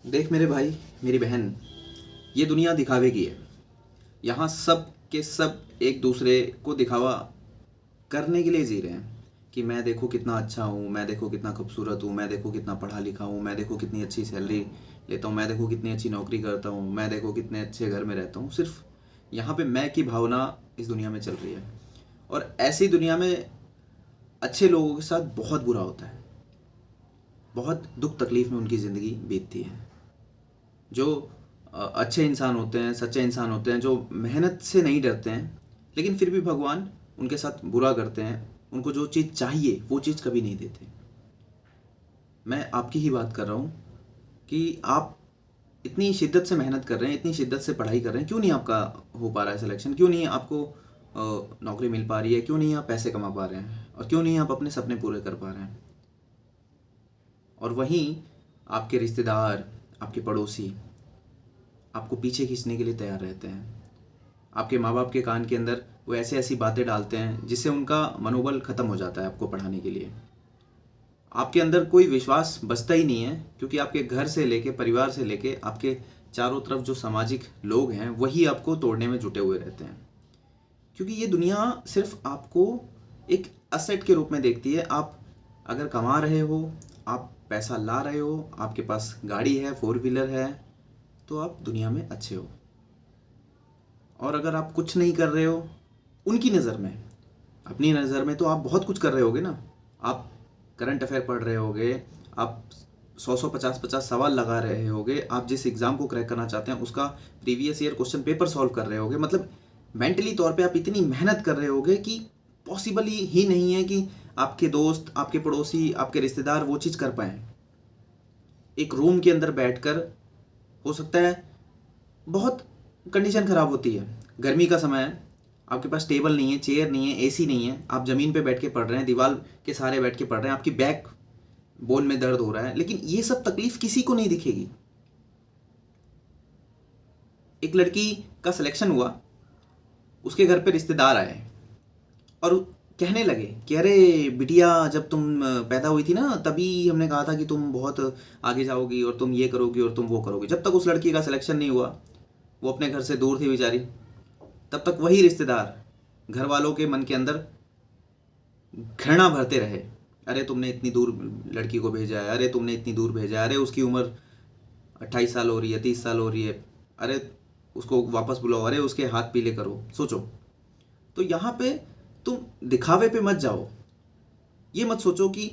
देख मेरे भाई, मेरी बहन, ये दुनिया दिखावे की है। यहाँ सब के सब एक दूसरे को दिखावा करने के लिए जी रहे हैं कि मैं देखो कितना अच्छा हूँ, मैं देखो कितना खूबसूरत हूँ, मैं देखो कितना पढ़ा लिखा हूँ, मैं देखो कितनी अच्छी सैलरी लेता हूँ, मैं देखो कितनी अच्छी नौकरी करता हूँ, मैं देखो कितने अच्छे घर में रहता हूँ। सिर्फ यहाँ पे मैं की भावना इस दुनिया में चल रही है। और ऐसी दुनिया में अच्छे लोगों के साथ बहुत बुरा होता है, बहुत दुख तकलीफ में उनकी ज़िंदगी बीतती है। जो अच्छे इंसान होते हैं, सच्चे इंसान होते हैं, जो मेहनत से नहीं डरते हैं, लेकिन फिर भी भगवान उनके साथ बुरा करते हैं। उनको जो चीज़ चाहिए वो चीज़ कभी नहीं देते। मैं आपकी ही बात कर रहा हूँ कि आप इतनी शिद्दत से मेहनत कर रहे हैं, इतनी शिद्दत से पढ़ाई कर रहे हैं, क्यों नहीं आपका हो पा रहा है सिलेक्शन? क्यों नहीं आपको नौकरी मिल पा रही है? क्यों नहीं आप पैसे कमा पा रहे हैं? और क्यों नहीं आप अपने सपने पूरे कर पा रहे हैं? और वहीं आपके रिश्तेदार, आपके पड़ोसी आपको पीछे खींचने के लिए तैयार रहते हैं। आपके माँ बाप के कान के अंदर वो ऐसे ऐसी बातें डालते हैं जिससे उनका मनोबल ख़त्म हो जाता है आपको पढ़ाने के लिए। आपके अंदर कोई विश्वास बचता ही नहीं है, क्योंकि आपके घर से लेके, परिवार से लेके, आपके चारों तरफ जो सामाजिक लोग हैं वही आपको तोड़ने में जुटे हुए रहते हैं। क्योंकि ये दुनिया सिर्फ आपको एक असेट के रूप में देखती है। आप अगर कमा रहे हो, आप पैसा ला रहे हो, आपके पास गाड़ी है, फोर व्हीलर है, तो आप दुनिया में अच्छे हो। और अगर आप कुछ नहीं कर रहे हो उनकी नज़र में, अपनी नज़र में तो आप बहुत कुछ कर रहे होगे ना। आप करंट अफेयर पढ़ रहे होगे, आप 100 50 सवाल लगा रहे होगे, आप जिस एग्ज़ाम को क्रैक करना चाहते हैं उसका previous year question paper solve कर रहे होगे। मतलब मेंटली तौर पे आप इतनी मेहनत कर रहे होगे कि पॉसिबल ही नहीं है कि आपके दोस्त, आपके पड़ोसी, आपके रिश्तेदार वो चीज़ कर पाएँ। एक रूम के अंदर बैठकर, हो सकता है बहुत कंडीशन ख़राब होती है, गर्मी का समय है, आपके पास टेबल नहीं है, चेयर नहीं है, एसी नहीं है, आप ज़मीन पे बैठ के पढ़ रहे हैं, दीवार के सहारे बैठ के पढ़ रहे हैं, आपकी बैक बोन में दर्द हो रहा है, लेकिन ये सब तकलीफ किसी को नहीं दिखेगी। एक लड़की का सिलेक्शन हुआ, उसके घर पे रिश्तेदार आए और कहने लगे कि अरे बिटिया, जब तुम पैदा हुई थी ना तभी हमने कहा था कि तुम बहुत आगे जाओगी और तुम ये करोगी और तुम वो करोगी। जब तक उस लड़की का सिलेक्शन नहीं हुआ, वो अपने घर से दूर थी बेचारी, तब तक वही रिश्तेदार घर वालों के मन के अंदर घृणा भरते रहे। अरे तुमने इतनी दूर लड़की को भेजा है, अरे तुमने इतनी दूर भेजा है, अरे उसकी उम्र 28 साल हो रही है, 30 साल हो रही है, अरे उसको वापस बुलाओ, अरे उसके हाथ पीले करो। सोचो, तो यहाँ पे तुम दिखावे पे मत जाओ। ये मत सोचो कि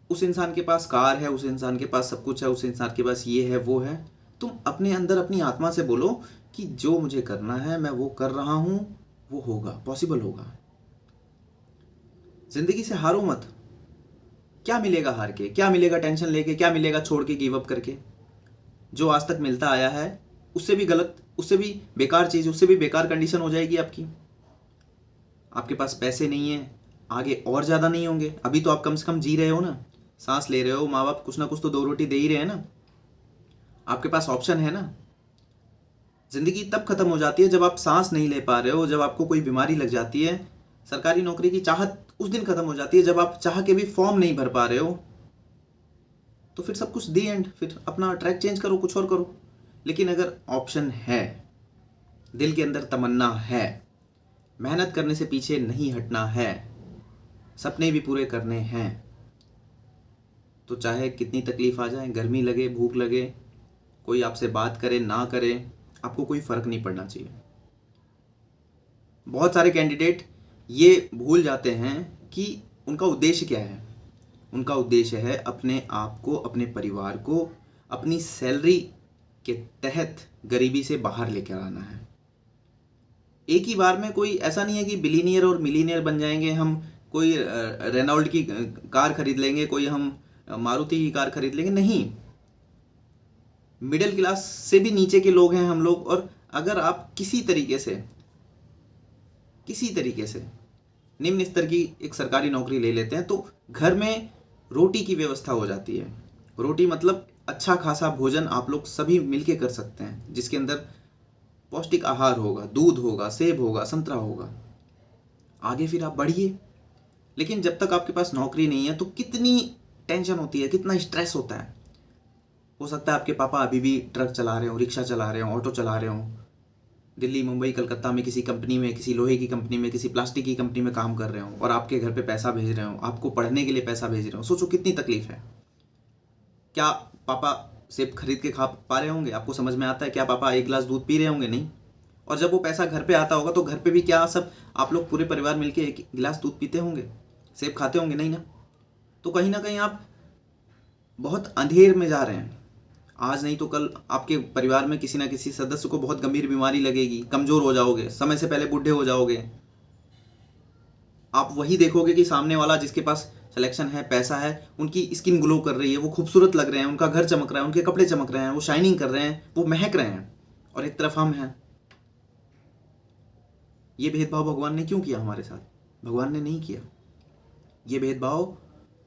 उस इंसान के पास कार है, उस इंसान के पास सब कुछ है, उस इंसान के पास ये है वो है। तुम अपने अंदर अपनी आत्मा से बोलो कि जो मुझे करना है मैं वो कर रहा हूँ, वो होगा, पॉसिबल होगा। जिंदगी से हारो मत। क्या मिलेगा हार के? क्या मिलेगा टेंशन लेके? क्या मिलेगा छोड़ के, गिव अप करके? जो आज तक मिलता आया है उससे भी गलत, उससे भी बेकार चीज़, उससे भी बेकार कंडीशन हो जाएगी आपकी। आपके पास पैसे नहीं है, आगे और ज़्यादा नहीं होंगे। अभी तो आप कम से कम जी रहे हो ना, सांस ले रहे हो, माँ बाप कुछ ना कुछ तो दो रोटी दे ही रहे हैं ना, आपके पास ऑप्शन है ना। ज़िंदगी तब खत्म हो जाती है जब आप सांस नहीं ले पा रहे हो, जब आपको कोई बीमारी लग जाती है। सरकारी नौकरी की चाहत उस दिन खत्म हो जाती है जब आप चाह के भी फॉर्म नहीं भर पा रहे हो। तो फिर सब कुछ दी एंड, फिर अपना ट्रैक चेंज करो, कुछ और करो। लेकिन अगर ऑप्शन है, दिल के अंदर तमन्ना है, मेहनत करने से पीछे नहीं हटना है, सपने भी पूरे करने हैं, तो चाहे कितनी तकलीफ आ जाए, गर्मी लगे, भूख लगे, कोई आपसे बात करे ना करे, आपको कोई फ़र्क नहीं पड़ना चाहिए। बहुत सारे कैंडिडेट ये भूल जाते हैं कि उनका उद्देश्य क्या है। उनका उद्देश्य है अपने आप को, अपने परिवार को अपनी सैलरी के तहत गरीबी से बाहर लेकर आना है। एक ही बार में कोई ऐसा नहीं है कि बिलीनियर और मिलीनियर बन जाएंगे हम, कोई रेनॉल्ड की कार खरीद लेंगे, कोई हम मारुति की कार खरीद लेंगे, नहीं। मिडिल क्लास से भी नीचे के लोग हैं हम लोग। और अगर आप किसी तरीके से निम्न स्तर की एक सरकारी नौकरी ले लेते हैं तो घर में रोटी की व्यवस्था हो जाती है। रोटी मतलब अच्छा खासा भोजन आप लोग सभी मिलके कर सकते हैं, जिसके अंदर पौष्टिक आहार होगा, दूध होगा, सेब होगा, संतरा होगा। आगे फिर आप बढ़िए। लेकिन जब तक आपके पास नौकरी नहीं है तो कितनी टेंशन होती है, कितना स्ट्रेस होता है। हो सकता है आपके पापा अभी भी ट्रक चला रहे हो, रिक्शा चला रहे हो, ऑटो चला रहे हो, दिल्ली, मुंबई, कलकत्ता में किसी कंपनी में, किसी लोहे की कंपनी में, किसी प्लास्टिक की कंपनी में काम कर रहे हो, और आपके घर पे पैसा भेज रहे हो, आपको पढ़ने के लिए पैसा भेज रहे हो। सोचो कितनी तकलीफ है। क्या पापा सेब खरीद के खा पा रहे होंगे? आपको समझ में आता है? क्या पापा एक गिलास दूध पी रहे होंगे? नहीं। और जब वो पैसा घर पे आता होगा तो घर पे भी क्या सब आप लोग पूरे परिवार मिलके एक गिलास दूध पीते होंगे, सेब खाते होंगे? नहीं ना। तो कहीं ना कहीं आप बहुत अंधेर में जा रहे हैं। आज नहीं तो कल आपके परिवार में किसी ना किसी सदस्य को बहुत गंभीर बीमारी लगेगी, कमजोर हो जाओगे, समय से पहले बूढ़े हो जाओगे। आप वही देखोगे कि सामने वाला जिसके पास सिलेक्शन है, पैसा है, उनकी स्किन ग्लो कर रही है, वो खूबसूरत लग रहे हैं, उनका घर चमक रहा है, उनके कपड़े चमक रहे हैं, वो शाइनिंग कर रहे हैं, वो महक रहे हैं, और एक तरफ हम हैं। ये भेदभाव भगवान ने क्यों किया हमारे साथ? भगवान ने नहीं किया। ये भेदभाव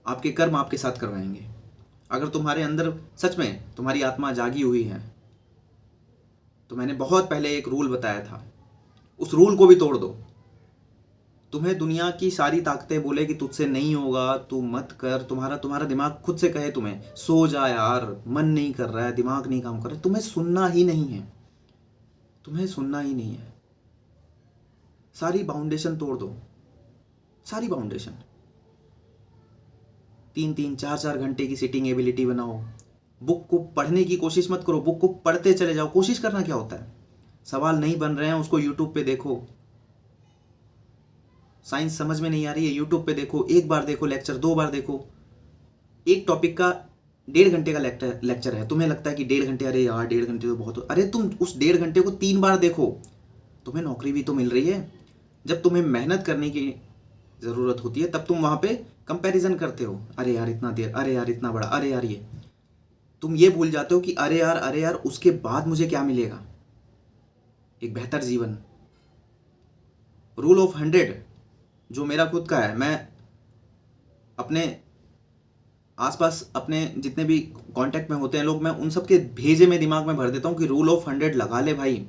आपके कर्म आपके साथ करवाएंगे। अगर तुम्हारे अंदर सच में तुम्हारी आत्मा जागी हुई है तो मैंने बहुत पहले एक रूल बताया था, उस रूल को भी तोड़ दो। तुम्हें दुनिया की सारी ताकतें बोले कि तुझसे नहीं होगा, तू मत कर, तुम्हारा दिमाग खुद से कहे तुम्हें सो जा यार, मन नहीं कर रहा है, दिमाग नहीं काम कर रहा है, तुम्हें सुनना ही नहीं है, तुम्हें सुनना ही नहीं है। सारी बाउंडेशन तोड़ दो, सारी बाउंडेशन। 3-3, 4-4 घंटे की सिटिंग एबिलिटी बनाओ। बुक को पढ़ने की कोशिश मत करो, बुक को पढ़ते चले जाओ। कोशिश करना क्या होता है? सवाल नहीं बन रहे हैं, उसको यूट्यूब पे देखो। साइंस समझ में नहीं आ रही है, यूट्यूब पे देखो, एक बार देखो लेक्चर, 2 बार देखो। एक टॉपिक का 1.5 घंटे का लेक्चर है, तुम्हें लगता है कि 1.5 घंटे, अरे यार 1.5 घंटे तो बहुत, अरे तुम उस 1.5 घंटे को 3 बार देखो। तुम्हें नौकरी भी तो मिल रही है। जब तुम्हें मेहनत करने की ज़रूरत होती है तब तुम वहाँ पे कंपैरिजन करते हो, अरे यार इतना देर, अरे यार इतना बड़ा, अरे यार ये। तुम ये भूल जाते हो कि अरे यार उसके बाद मुझे क्या मिलेगा? एक बेहतर जीवन। रूल ऑफ 100 जो मेरा खुद का है, मैं अपने आसपास अपने जितने भी कांटेक्ट में होते हैं लोग, मैं उन सबके भेजे में दिमाग में भर देता हूँ कि रूल ऑफ 100 लगा ले भाई,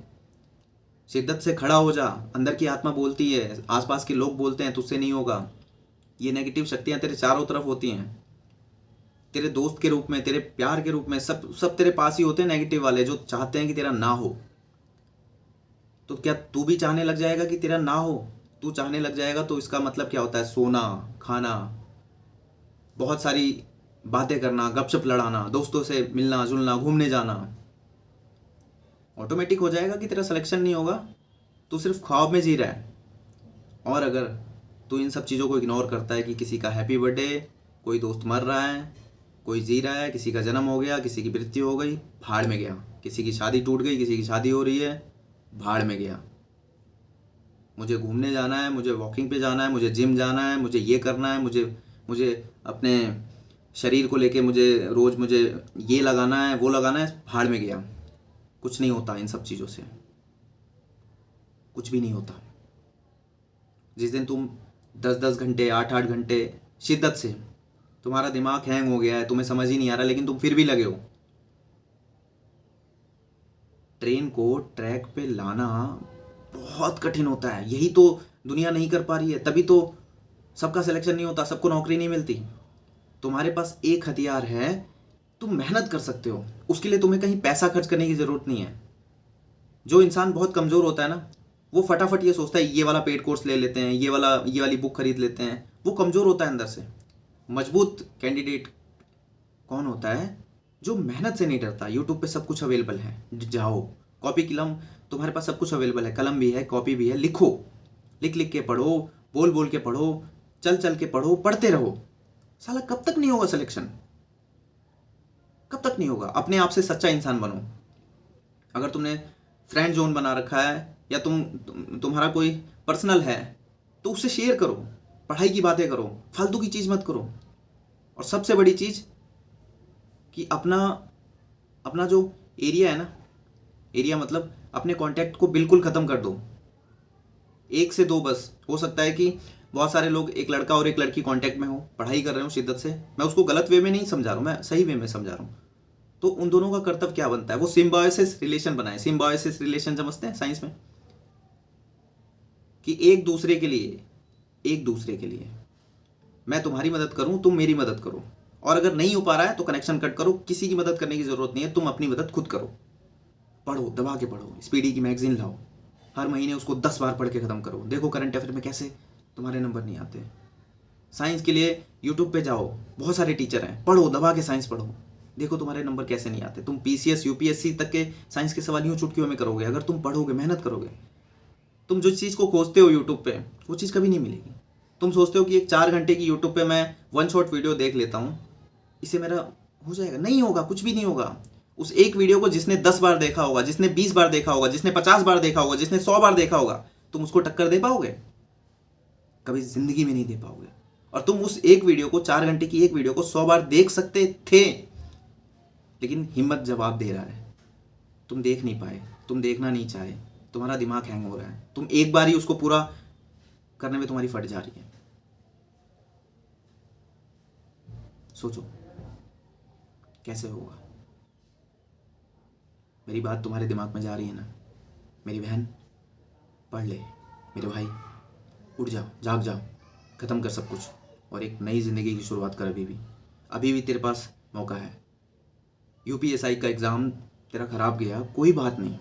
शिद्दत से खड़ा हो जा। अंदर की आत्मा बोलती है, आसपास के लोग बोलते हैं तुझसे नहीं होगा। ये नेगेटिव शक्तियाँ तेरे चारों तरफ होती हैं, तेरे दोस्त के रूप में, तेरे प्यार के रूप में, सब तेरे पास ही होते हैं, नेगेटिव वाले जो चाहते हैं कि तेरा ना हो। तो क्या तू भी चाहने लग जाएगा कि तेरा ना हो? तू चाहने लग जाएगा तो इसका मतलब क्या होता है? सोना, खाना, बहुत सारी बातें करना, गपशप लड़ाना, दोस्तों से मिलना जुलना, घूमने जाना। ऑटोमेटिक हो जाएगा कि तेरा सिलेक्शन नहीं होगा, तू सिर्फ ख्वाब में जी रहा है। और अगर तू इन सब चीज़ों को इग्नोर करता है कि किसी का हैप्पी बर्थडे, कोई दोस्त मर रहा है, कोई जी रहा है, किसी का जन्म हो गया, किसी की मृत्यु हो गई, भाड़ में गया। किसी की शादी टूट गई, किसी की शादी हो रही है, भाड़ में गया। मुझे घूमने जाना है, मुझे वॉकिंग पे जाना है, मुझे जिम जाना है, मुझे ये करना है, मुझे अपने शरीर को लेके मुझे ये लगाना है, वो लगाना है, भाड़ में गया। कुछ नहीं होता इन सब चीज़ों से, कुछ भी नहीं होता। जिस दिन तुम 10-10 घंटे, 8-8 घंटे शिद्दत से, तुम्हारा दिमाग हैंग हो गया है, तुम्हें समझ ही नहीं आ रहा, लेकिन तुम फिर भी लगे हो, ट्रेन को ट्रैक पे लाना बहुत कठिन होता है। यही तो दुनिया नहीं कर पा रही है, तभी तो सबका सिलेक्शन नहीं होता, सबको नौकरी नहीं मिलती। तुम्हारे पास एक हथियार है, तुम मेहनत कर सकते हो, उसके लिए तुम्हें कहीं पैसा खर्च करने की ज़रूरत नहीं है। जो इंसान बहुत कमज़ोर होता है ना, वो फटाफट ये सोचता है ये वाला पेड कोर्स ले लेते हैं, ये वाली बुक खरीद लेते हैं। वो कमज़ोर होता है अंदर से। मजबूत कैंडिडेट कौन होता है? जो मेहनत से नहीं डरता। यूट्यूब पे सब कुछ अवेलेबल है, जाओ, कॉपी कलम, तुम्हारे पास सब कुछ अवेलेबल है, कलम भी है, कॉपी भी है, लिखो, लिख लिख के पढ़ो, बोल बोल के पढ़ो, चल चल के पढ़ो, पढ़ते रहो। साला कब तक नहीं होगा सिलेक्शन? कब तक नहीं होगा? अपने आप से सच्चा इंसान बनो। अगर तुमने फ्रेंड जोन बना रखा है या तुम्हारा कोई पर्सनल है तो उससे शेयर करो, पढ़ाई की बातें करो, फालतू की चीज़ मत करो। और सबसे बड़ी चीज़ कि अपना जो एरिया है ना, एरिया मतलब अपने कांटेक्ट को बिल्कुल ख़त्म कर दो। 1 से 2 बस। हो सकता है कि बहुत सारे लोग, एक लड़का और एक लड़की कांटेक्ट में हो, पढ़ाई कर रहे हो शिद्दत से। मैं उसको गलत वे में नहीं समझा रहा हूँ, मैं सही वे में समझा रहा हूँ। तो उन दोनों का कर्तव्य क्या बनता है? वो सिम्बायोसिस रिलेशन बनाए। सिम्बायोसिस रिलेशन समझते हैं साइंस में, कि एक दूसरे के लिए मैं तुम्हारी मदद करूं, तुम मेरी मदद करो, और अगर नहीं हो पा रहा है तो कनेक्शन कट करो, किसी की मदद करने की ज़रूरत नहीं है, तुम अपनी मदद खुद करो। पढ़ो, दबा के पढ़ो, स्पीडी की मैगजीन लाओ, हर महीने उसको 10 बार पढ़ के ख़त्म करो। देखो करंट अफेयर में कैसे तुम्हारे नंबर नहीं आते। साइंस के लिए यूट्यूब पे जाओ, बहुत सारे टीचर हैं, पढ़ो, दबा के साइंस पढ़ो, देखो तुम्हारे नंबर कैसे नहीं आते। तुम पीसीएस यूपीएससी तक के साइंस के सवाल यूँ चुटकियों में करोगे अगर तुम पढ़ोगे, मेहनत करोगे। तुम जो चीज़ को खोजते हो यूट्यूब पे, वो चीज़ कभी नहीं मिलेगी। तुम सोचते हो कि एक 4 घंटे की यूट्यूब पे मैं वन शॉट वीडियो देख लेता हूँ, इससे मेरा हो जाएगा। नहीं होगा, कुछ भी नहीं होगा। उस एक वीडियो को जिसने 10 बार देखा होगा, जिसने 20 बार देखा होगा, जिसने 50 बार देखा होगा, जिसने 100 बार देखा होगा, तुम उसको टक्कर दे पाओगे? कभी जिंदगी में नहीं दे पाओगे। और तुम उस एक वीडियो को, 4 घंटे की एक वीडियो को 100 बार देख सकते थे, लेकिन हिम्मत जवाब दे रहा है, तुम देख नहीं पाए, तुम देखना नहीं चाहे, तुम्हारा दिमाग हैंग हो रहा है, तुम एक बार ही उसको पूरा करने में तुम्हारी फट जा रही है। सोचो कैसे होगा। मेरी बात तुम्हारे दिमाग में जा रही है ना? मेरी बहन, पढ़ ले। मेरे भाई, उठ जाओ, जाग जाओ, ख़त्म कर सब कुछ और एक नई ज़िंदगी की शुरुआत कर। अभी भी तेरे पास मौका है। यूपीएसआई का एग्ज़ाम तेरा ख़राब गया, कोई बात नहीं।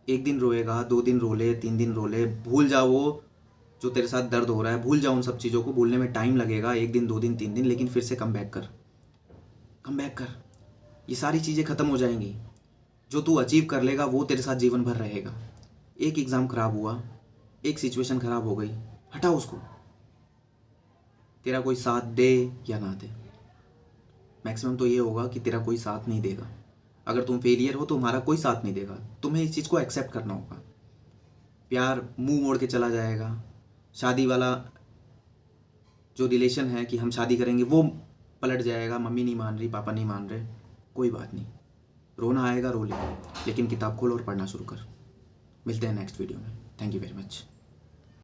1 दिन रोएगा, 2 दिन रो ले, 3 दिन रो ले, भूल जाओ वो जो तेरे साथ दर्द हो रहा है, भूल जाओ उन सब चीज़ों को। भूलने में टाइम लगेगा, 1 दिन, 2 दिन, 3 दिन, लेकिन फिर से कम बैक कर, कम बैक कर। ये सारी चीज़ें ख़त्म हो जाएंगी। जो तू अचीव कर लेगा वो तेरे साथ जीवन भर रहेगा। एक एग्ज़ाम ख़राब हुआ, एक सिचुएशन ख़राब हो गई, हटाओ उसको। तेरा कोई साथ दे या ना दे, मैक्सिमम तो ये होगा कि तेरा कोई साथ नहीं देगा। अगर तुम फेलियर हो तो तुम्हारा कोई साथ नहीं देगा। तुम्हें इस चीज़ को एक्सेप्ट करना होगा। प्यार मुंह मोड़ के चला जाएगा। शादी वाला जो रिलेशन है कि हम शादी करेंगे, वो पलट जाएगा। मम्मी नहीं मान रही, पापा नहीं मान रहे, कोई बात नहीं। रोना आएगा, रो ले, लेकिन किताब खोल और पढ़ना शुरू कर। मिलते हैं नेक्स्ट वीडियो में। Thank you very much.